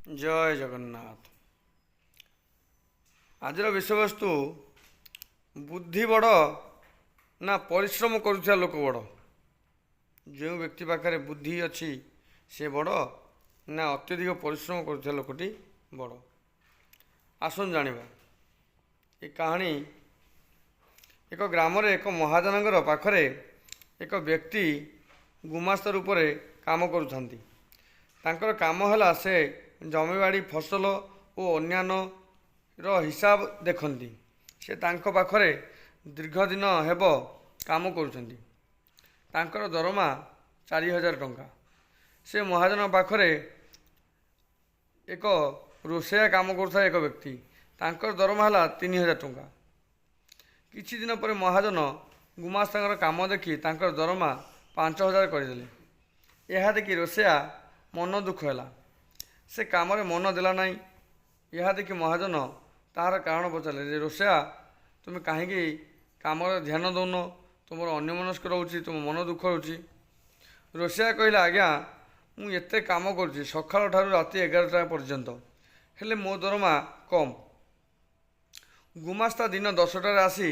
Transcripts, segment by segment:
ଜୟ ଜଗନ୍ନାଥ। ଆଜିର ବିଷୟବସ୍ତୁ ବୁଦ୍ଧି ବଡ଼ ନା ପରିଶ୍ରମ କରୁଥିବା ଲୋକ ବଡ଼। ଯେଉଁ ବ୍ୟକ୍ତି ପାଖରେ ବୁଦ୍ଧି ଅଛି ସେ ବଡ଼ ନା ଅତ୍ୟଧିକ ପରିଶ୍ରମ କରୁଥିବା ଲୋକଟି ବଡ଼। ଆସନ୍ତୁ ଜାଣିବା। ଏ କାହାଣୀ ଏକ ଗ୍ରାମରେ ଏକ ମହାଜନଙ୍କର ପାଖରେ ଏକ ବ୍ୟକ୍ତି ଗୁମାସ୍ତା ରୂପରେ କାମ କରୁଥାନ୍ତି। ତାଙ୍କର କାମ ହେଲା ସେ ଜମିବାଡ଼ି ଫସଲ ଓ ଅନ୍ୟାନ୍ୟର ହିସାବ ଦେଖନ୍ତି। ସେ ତାଙ୍କ ପାଖରେ ଦୀର୍ଘ ଦିନ ହେବ କାମ କରୁଛନ୍ତି। ତାଙ୍କର ଦରମା 4,000 ଟଙ୍କା। ସେ ମହାଜନ ପାଖରେ ଏକ ରୋଷେଇଆ କାମ କରୁଥିବା ଏକ ବ୍ୟକ୍ତି, ତାଙ୍କର ଦରମା ହେଲା 3,000 ଟଙ୍କା। କିଛି ଦିନ ପରେ ମହାଜନ ଗୁମାସ୍ତାଙ୍କର କାମ ଦେଖି ତାଙ୍କର ଦରମା 5,000 କରିଦେଲେ। ଏହା ଦେଖି ରୋଷେଇଆ ମନ ଦୁଃଖ ହେଲା। ସେ କାମରେ ମନ ଦେଲା ନାହିଁ। ଏହା ଦେଖି ମହାଜନ ତାହାର କାରଣ ପଚାରିଲେ ଯେ ରୋଷେଇଆ, ତୁମେ କାହିଁକି କାମରେ ଧ୍ୟାନ ଦେଉନ? ତୁମର ଅନ୍ୟମନସ୍କ ରହୁଛି, ତୁମ ମନ ଦୁଃଖ ରହୁଛି। ରୋଷେଇଆ କହିଲା, ଆଜ୍ଞା, ମୁଁ ଏତେ କାମ କରୁଛି ସକାଳ ଠାରୁ ରାତି 11ଟା ପର୍ଯ୍ୟନ୍ତ, ହେଲେ ମୋ ଦରମା କମ୍। ଗୁମାସ୍ତା ଦିନ 10ଟାରେ ଆସି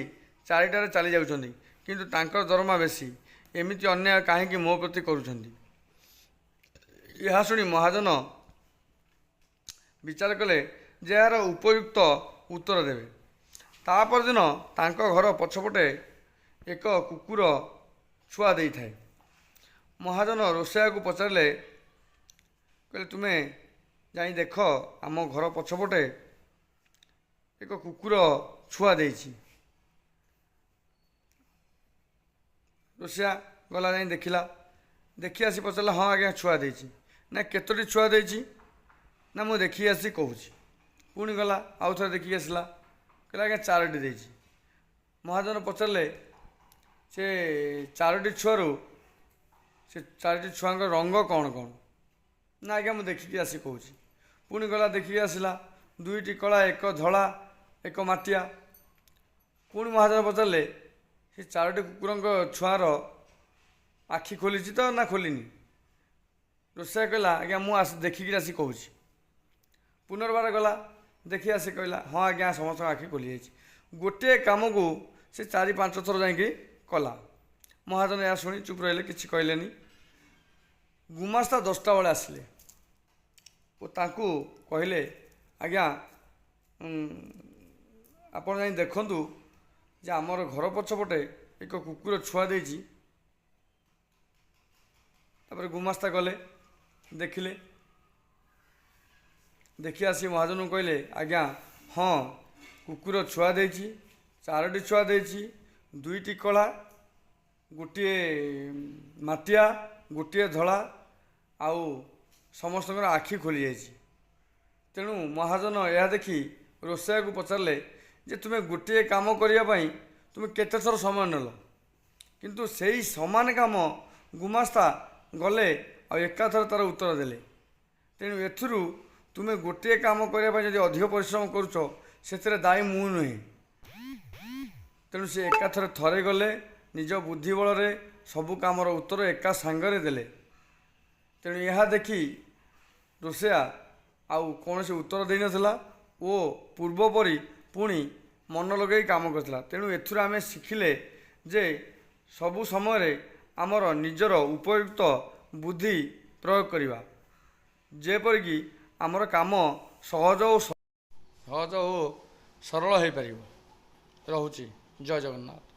4ଟାରେ ଚାଲି ଯାଉଛନ୍ତି, କିନ୍ତୁ ତାଙ୍କର ଦରମା ବେଶୀ। ଏମିତି ଅନ୍ୟାୟ କାହିଁକି ମୋ ପ୍ରତି କରୁଛନ୍ତି? ଏହା ଶୁଣି ମହାଜନ ବିଚାର କଲେ ଯେ ଏହାର ଉପଯୁକ୍ତ ଉତ୍ତର ଦେବେ। ତା ପରଦିନ ତାଙ୍କ ଘର ପଛପଟେ ଏକ କୁକୁର ଛୁଆ ଦେଇଥାଏ। ମହାଜନ ରୋଷେଇଆକୁ ପଚାରିଲେ, କହିଲେ, ତୁମେ ଯାଇ ଦେଖ ଆମ ଘର ପଛପଟେ ଏକ କୁକୁର ଛୁଆ ଦେଇଛି। ରୋଷେଇଆ ଗଲା, ଯାଇ ଦେଖିଲା। ଦେଖି ଆସି ପଚାରିଲା, ହଁ ଆଜ୍ଞା, ଛୁଆ ଦେଇଛି। ନା କେତୋଟି ଛୁଆ ଦେଇଛି? ନା ମୁଁ ଦେଖିକି ଆସି କହୁଛି। ପୁଣି ଗଲା, ଆଉ ଥରେ ଦେଖିକି ଆସିଲା। କହିଲା, ଆଜ୍ଞା, 4ଟି ଦେଇଛି। ମହାଜନ ପଚାରିଲେ, ସେ 4ଟି ଛୁଆରୁ ସେ 4ଟି ଛୁଆଙ୍କ ରଙ୍ଗ କ'ଣ କ'ଣ? ନା ଆଜ୍ଞା, ମୁଁ ଦେଖିକି ଆସି କହୁଛି। ପୁଣି ଗଲା, ଦେଖିକି ଆସିଲା। 2ଟି କଳା, 1 ଧଳା, 1 ମାଟିଆ। ପୁଣି ମହାଜନ ପଚାରିଲେ, ସେ 4ଟି କୁକୁରଙ୍କ ଛୁଆର ଆଖି ଖୋଲିଛି ତ ନା ଖୋଲିନି? ରୋଷେଇଆ କହିଲା, ଆଜ୍ଞା, ମୁଁ ଦେଖିକି ଆସି କହୁଛି। ପୁନର୍ବାର ଗଲା, ଦେଖି ଆସି କହିଲା, ହଁ ଆଜ୍ଞା, ସମସ୍ତଙ୍କ ଆଖି ଖୋଲିଯାଇଛି। ଗୋଟିଏ କାମକୁ ସେ 4-5 ଥର ଯାଇକି କଲା। ମହାଜନ ଏହା ଶୁଣି ଚୁପ୍ ରହିଲେ, କିଛି କହିଲେନି। ଗୁମାସ୍ତା 10ଟା ବେଳେ ଆସିଲେ ଓ ତାଙ୍କୁ କହିଲେ, ଆଜ୍ଞା, ଆପଣ ଯାଇ ଦେଖନ୍ତୁ ଯେ ଆମର ଘର ପଛପଟେ ଏକ କୁକୁର ଛୁଆ ଦେଇଛି। ତାପରେ ଗୁମାସ୍ତା ଗଲେ, ଦେଖିଲେ। ଦେଖି ଆସି ମହାଜନଙ୍କୁ କହିଲେ, ଆଜ୍ଞା, ହଁ, କୁକୁର ଛୁଆ ଦେଇଛି। 4ଟି ଛୁଆ ଦେଇଛି। 2ଟି କଳା, ଗୋଟିଏ ମାଟିଆ, ଗୋଟିଏ ଧଳା, ଆଉ ସମସ୍ତଙ୍କର ଆଖି ଖୋଲିଯାଇଛି। ତେଣୁ ମହାଜନ ଏହା ଦେଖି ରୋଷେଇଆକୁ ପଚାରିଲେ ଯେ ତୁମେ ଗୋଟିଏ କାମ କରିବା ପାଇଁ ତୁମେ କେତେ ଥର ସମୟ ନେଲ? କିନ୍ତୁ ସେଇ ସମାନ କାମ ଗୁମାସ୍ତା ଗଲେ ଆଉ ଏକାଥରେ ତା'ର ଉତ୍ତର ଦେଲେ। ତେଣୁ ଏଥିରୁ ତୁମେ ଗୋଟିଏ କାମ କରିବା ପାଇଁ ଯଦି ଅଧିକ ପରିଶ୍ରମ କରୁଛ, ସେଥିରେ ଦାୟୀ ମୁଁ ନୁହେଁ। ତେଣୁ ସେ ଏକାଥରେ ଥରେ ଗଲେ, ନିଜ ବୁଦ୍ଧି ବଳରେ ସବୁ କାମର ଉତ୍ତର ଏକା ସାଙ୍ଗରେ ଦେଲେ। ତେଣୁ ଏହା ଦେଖି ରୋଷେଇଆ ଆଉ କୌଣସି ଉତ୍ତର ଦେଇନଥିଲା ଓ ପୂର୍ବ ପରି ପୁଣି ମନ ଲଗାଇ କାମ କରିଥିଲା। ତେଣୁ ଏଥିରୁ ଆମେ ଶିଖିଲେ ଯେ ସବୁ ସମୟରେ ଆମର ନିଜର ଉପଯୁକ୍ତ ବୁଦ୍ଧି ପ୍ରୟୋଗ କରିବା, ଯେପରିକି ଆମର କାମ ସହଜ ଓ ସରଳ ହୋଇପାରିବ। ରହୁଛି। ଜୟ ଜଗନ୍ନାଥ।